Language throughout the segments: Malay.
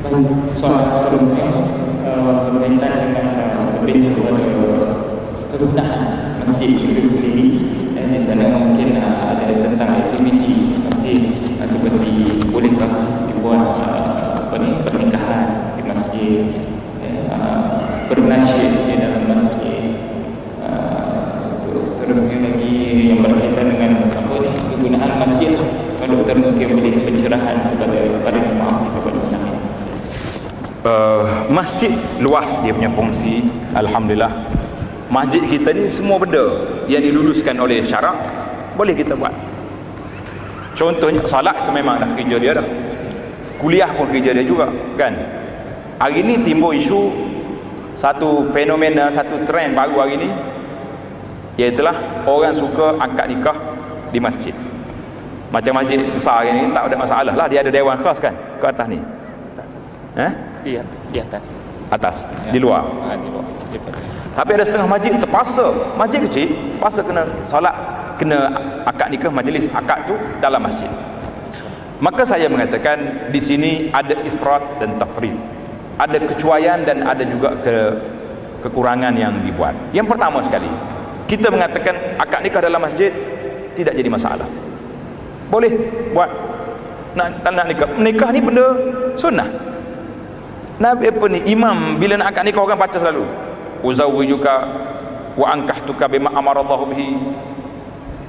Soal seterusnya berkaitan dengan lebih kegunaan masjid itu sendiri, dan di sana mungkin ada tentang aktiviti masjid seperti bolehkah dibuat pernikahan di masjid, bernasyid di dalam masjid, terus seterusnya lagi yang berkaitan dengan kegunaan masjid. Dokter mungkin beri pencerahan kepada jemaah kepada jemaah. Masjid luas dia punya fungsi. Alhamdulillah, masjid kita ni semua benda yang diluluskan oleh syarak boleh kita buat. Contohnya salat itu memang dah kerja dia dah, kuliah pun kerja dia juga kan. Hari ni timbul isu satu fenomena, satu trend baru hari ni, iaitulah orang suka akad nikah di masjid. Macam masjid besar ni tak ada masalah lah, dia ada dewan khas kan ke atas ni. Iya, di atas. Atas, ya. Di luar. Di luar. Tapi ada setengah masjid terpaksa, masjid kecil terpaksa kena solat, kena akad nikah, majlis akad tu dalam masjid. Maka saya mengatakan di sini ada ifrat dan tafrid, ada kecuaian dan ada juga kekurangan yang dibuat. Yang pertama sekali, kita mengatakan akad nikah dalam masjid tidak jadi masalah, boleh buat. Nak nikah, menikah ni benda sunnah. Nabi apa ni, imam bila nak akad nikah orang baca selalu uzawwijuka wa ankahtuka bima amarallahu bihi.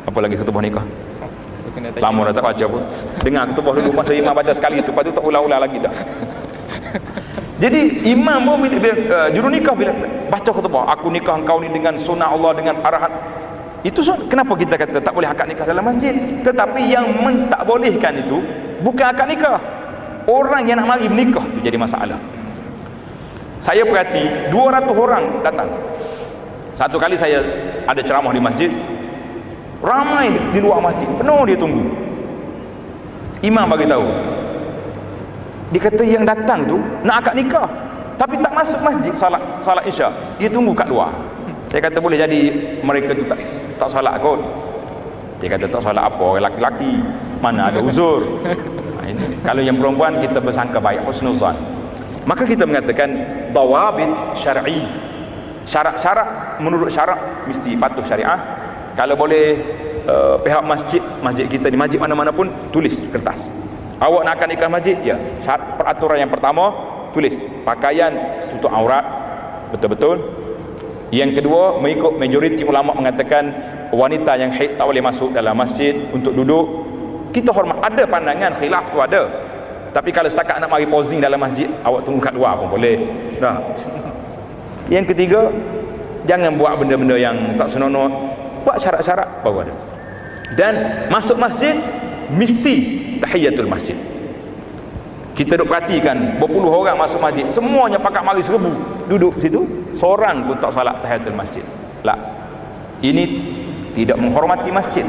Apa lagi khutbah nikah? Lama dah tak baca pun. Dengar khutbah dulu masa imam baca sekali tu, lepas tu tak ulang-ulang lagi dah. Jadi imam pun bila juru nikah bila baca khutbah, aku nikah engkau ni dengan sunnah Allah, dengan arahan. Itu kenapa kita kata tak boleh akad nikah dalam masjid? Tetapi yang tak bolehkan itu bukan akad nikah, orang yang nak mari menikah tu jadi masalah. Saya perhati 200 orang datang. Satu kali saya ada ceramah di masjid, ramai di luar masjid, penuh dia tunggu. Imam bagi tahu, dia kata yang datang tu nak akad nikah tapi tak masuk masjid salat isya, dia tunggu kat luar. Saya kata boleh jadi mereka tu tak solat kot. Dia kata tak solat apa, orang lelaki mana ada uzur. Ini kalau yang perempuan kita bersangka baik, husnuzan. Maka kita mengatakan dawabit syar'i, syarat-syarat menurut syarak mesti patuh syariah. Kalau boleh pihak masjid kita di masjid mana-mana pun tulis kertas, awak nak akan nikah masjid, ya syarat peraturan yang pertama tulis pakaian tutup aurat betul-betul. Yang kedua, mengikut majoriti ulama mengatakan wanita yang haid tak boleh masuk dalam masjid untuk duduk. Kita hormat, ada pandangan khilaf tu ada. Tapi kalau setakat nak mari posing dalam masjid, awak tunggu kat luar pun boleh. Dah. Yang ketiga, jangan buat benda-benda yang tak senonoh. Buat syarat-syarat baru ada. Dan masuk masjid mesti tahiyatul masjid. Kita duk perhatikan berpuluh orang masuk masjid, semuanya pakat mari 1000 duduk situ, seorang pun tak salat tahiyatul masjid. Lah. Ini tidak menghormati masjid.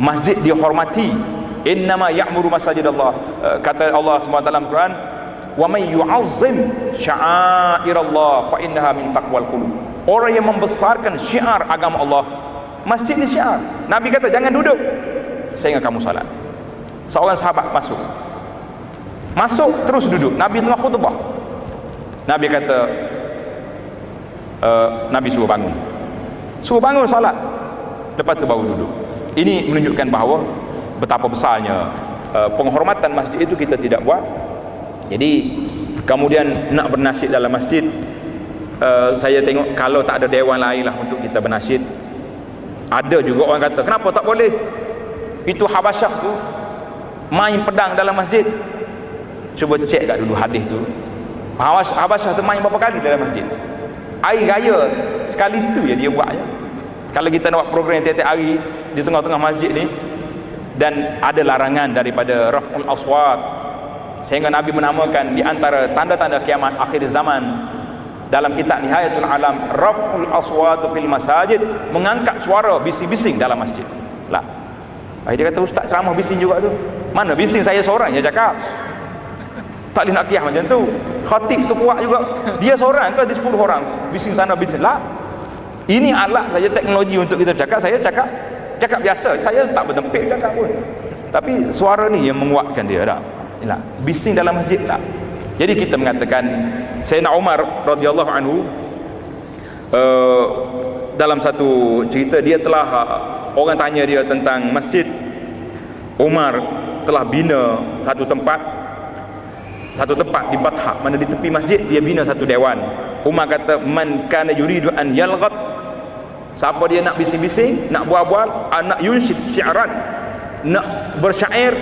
Masjid dihormati. Innama ya'muru masajidallah. Kata Allah SWT dalam Quran, wa may yu'azzim sya'airallah fa innaha min taqwal qulub. Orang yang membesarkan syiar agama Allah, masjid ni syiar. Nabi kata jangan duduk sehingga kamu salat. Seorang sahabat masuk terus duduk. Nabi tengah khutbah, Nabi kata Nabi suruh bangun salat, lepas tu baru duduk. Ini menunjukkan bahawa betapa besarnya penghormatan masjid itu kita tidak buat. Jadi kemudian nak bernasyid dalam masjid, saya tengok kalau tak ada dewan lain lah untuk kita bernasyid. Ada juga orang kata kenapa tak boleh, itu Habasyah tu main pedang dalam masjid. Cuba cek kat dulu hadis tu, Habasyah tu main berapa kali dalam masjid. Air raya sekali tu je dia buat je. Kalau kita nak buat program tiap-tiap hari di tengah-tengah masjid ni, dan ada larangan daripada raf'ul aswat, sehingga Nabi menamakan di antara tanda-tanda kiamat akhir zaman dalam kitab Nihayatul Alam, raf'ul aswat fil masajid, mengangkat suara bising-bising dalam masjid. Lah. Dia kata ustaz ceramah bising juga tu. Mana bising, saya seorang je cakap. Tak boleh nak kiyah macam tu. Khatib tu kuat juga, dia seorang ke dia 10 orang bising sana bising lah. Ini alat saja teknologi untuk kita cakap. Saya cakap biasa, saya tak bertempik cakap pun, tapi suara ni yang menguatkan dia dah. Bising dalam masjid lah. Jadi kita mengatakan Sayyidina Umar radhiyallahu anhu dalam satu cerita, dia telah, orang tanya dia tentang masjid. Umar telah bina satu tempat di Bathha, mana di tepi masjid dia bina satu dewan. Umar kata, man kana yuridu an yalghat, siapa dia nak bising-bising, nak bual-bual, nak yunshid syi'ran, nak bersyair,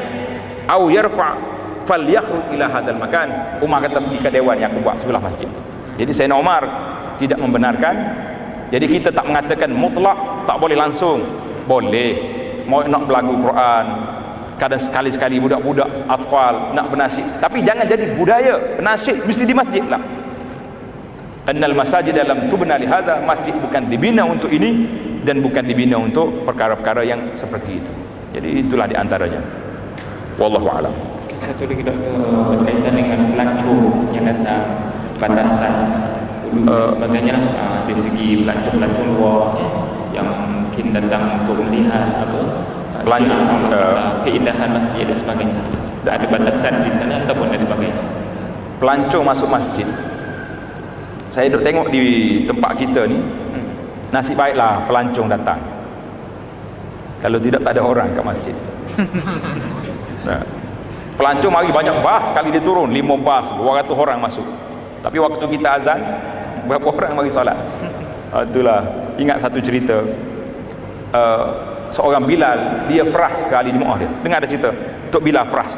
au yarfa falyakhruj ila hadzal makan. Umar kata, pergi ke dewan yang aku buat sebelah masjid. Jadi Sayyidina Umar tidak membenarkan. Jadi kita tak mengatakan mutlak tak boleh langsung, boleh. Mau nak belagu Quran, kadang sekali-sekali budak-budak atfal nak bernasyid, tapi jangan jadi budaya bernasyid mesti di masjid lah. Annal masajid dalam tubna li hadza, masjid bukan dibina untuk ini dan bukan dibina untuk perkara-perkara yang seperti itu. Jadi itulah di antaranya. Wallahu a'lam. Satu lagi doktor, berkaitan dengan pelancong yang datang, batasan sebagainya, dari segi pelancong luar yang mungkin datang untuk melihat keindahan masjid dan sebagainya. Tak ada batasan di sana ataupun dan sebagainya. Pelancong masuk masjid, saya duk tengok di tempat kita ni, nasib baiklah pelancong datang. Kalau tidak, tak ada orang kat masjid. Nah, pelancong mari banyak bas, sekali dia turun 5 bas, 200 orang masuk. Tapi waktu kita azan, berapa orang mari solat? Itulah, ingat satu cerita, seorang Bilal, dia fras ke ahli Jumaah dia. Dengar ada cerita Tok Bilal fras.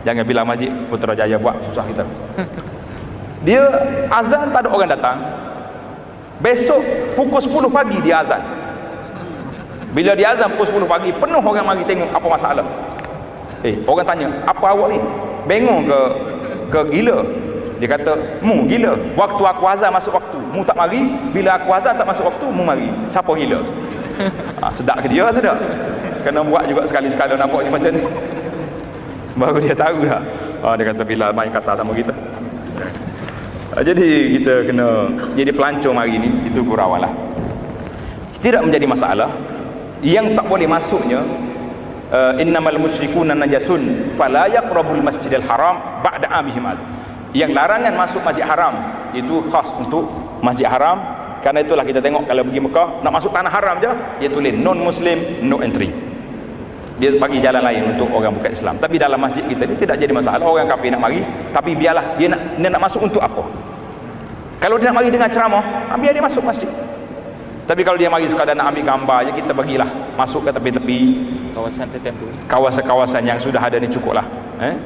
Jangan Bilal Masjid Putrajaya buat susah kita. Dia azan, tak ada orang datang. Besok pukul 10 pagi dia azan. Bila dia azan pukul 10 pagi, penuh orang mari tengok apa masalah. Orang tanya, apa awak ni? Bengong ke gila? Dia kata, mu gila. Waktu aku azan masuk waktu, mu tak mari. Bila aku azan tak masuk waktu, mu mari. Siapa gila? Sedap ke dia tu tak? Kena buat juga sekali-sekala nampak ni macam ni. Baru dia tahu dah. Dia kata, bila main kasar sama kita. Jadi kita kena, jadi pelancong hari ni itu gurau lah. Tidak menjadi masalah. Yang tak boleh masuknya, innamal musyrikuna najasun fala yaqrabul masjidil haram ba'da amihim. Yang larangan masuk masjid haram itu khas untuk masjid haram. Karena itulah kita tengok kalau pergi Mekah, nak masuk tanah haram je, dia tulis non muslim no entry. Dia bagi jalan lain untuk orang bukan Islam. Tapi dalam masjid kita ni tidak jadi masalah. Orang kafir nak mari, tapi biarlah dia nak masuk untuk apa? Kalau dia nak mari dengan ceramah, biar dia masuk masjid. Tapi kalau dia mari sekadar nak ambil gambar je, kita bagilah masuk ke tepi-tepi Kawasan tertentu, kawasan-kawasan yang sudah ada ni cukup lah.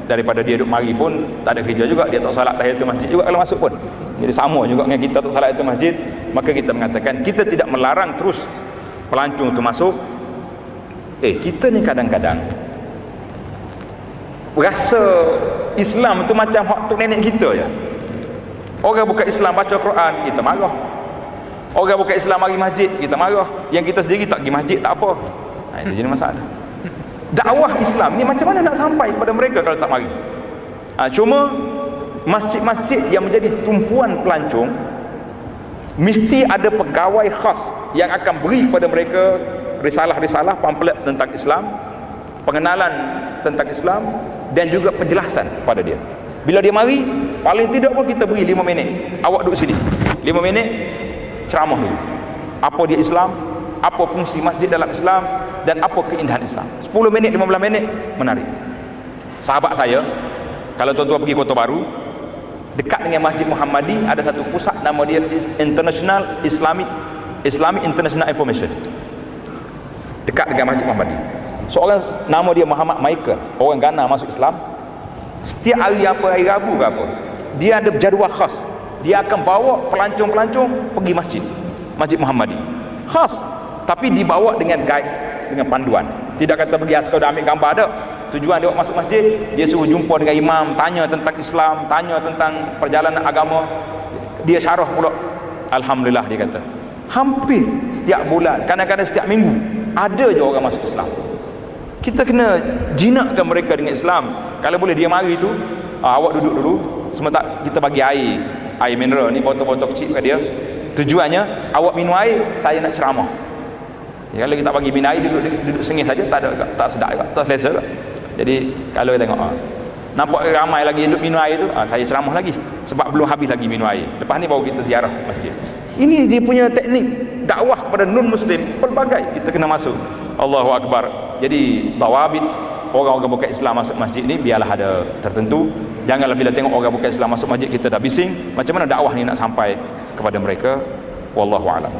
Daripada dia duduk mari pun tak ada kerja juga, dia tak salat tahiyatul masjid juga kalau masuk pun. Jadi sama juga dengan kita tak salat tahiyatul masjid. Maka kita mengatakan kita tidak melarang terus pelancong itu masuk. Kita ni kadang-kadang rasa Islam tu macam hak tok nenek kita je. Orang bukan Islam baca Quran, kita marah. Orang bukan Islam mari masjid, kita marah. Yang kita sendiri tak pergi masjid, tak apa. Itu jadi masalah. Dakwah Islam ni macam mana nak sampai kepada mereka kalau tak mari? Cuma masjid-masjid yang menjadi tumpuan pelancong, mesti ada pegawai khas yang akan beri kepada mereka risalah-risalah, pamflet tentang Islam, pengenalan tentang Islam, dan juga penjelasan pada dia. Bila dia mari, paling tidak pun kita beri 5 minit. Awak duduk sini 5 minit, ceramah dulu. Apa dia Islam, apa fungsi masjid dalam Islam, dan apa keindahan Islam. 10 minit, 15 minit, menarik. Sahabat saya, kalau tuan-tuan pergi Kota Baru, dekat dengan Masjid Muhammadi ada satu pusat, nama dia International Islamic International Information, dekat dengan Masjid Muhammadi. Seorang nama dia Muhammad Michael, orang Ghana masuk Islam. Setiap hari hari Rabu ke apa, dia ada jadual khas. Dia akan bawa pelancong-pelancong pergi Masjid Muhammadi khas, tapi dibawa dengan guide, dengan panduan. Tidak kata pergi sekadar ambil gambar ada. Tujuan dia masuk masjid, dia suruh jumpa dengan imam, tanya tentang Islam, tanya tentang perjalanan agama, dia syarah pula. Alhamdulillah, dia kata hampir setiap bulan, kadang-kadang setiap minggu ada je orang masuk Islam. Kita kena jinakkan mereka dengan Islam. Kalau boleh dia mari tu, awak duduk dulu, sementara kita bagi air mineral ni, botol-botol kecil kat dia. Tujuannya awak minum air, saya nak ceramah. Kalau kita bagi minum air, duduk sengih saja, tak sedap juga, tak selesa juga. Jadi kalau kita tengok nampak ramai lagi duduk minum air tu, saya ceramah lagi sebab belum habis lagi minum air. Lepas ni baru kita ziarah masjid. Ini dia punya teknik dakwah kepada non muslim, pelbagai kita kena masuk. Allahu akbar. Jadi tawabit orang-orang bukan Islam masuk masjid ni biarlah ada tertentu. Janganlah bila tengok orang bukan Islam masuk masjid kita dah bising. Macam mana dakwah ni nak sampai kepada mereka? Wallahu a'lam.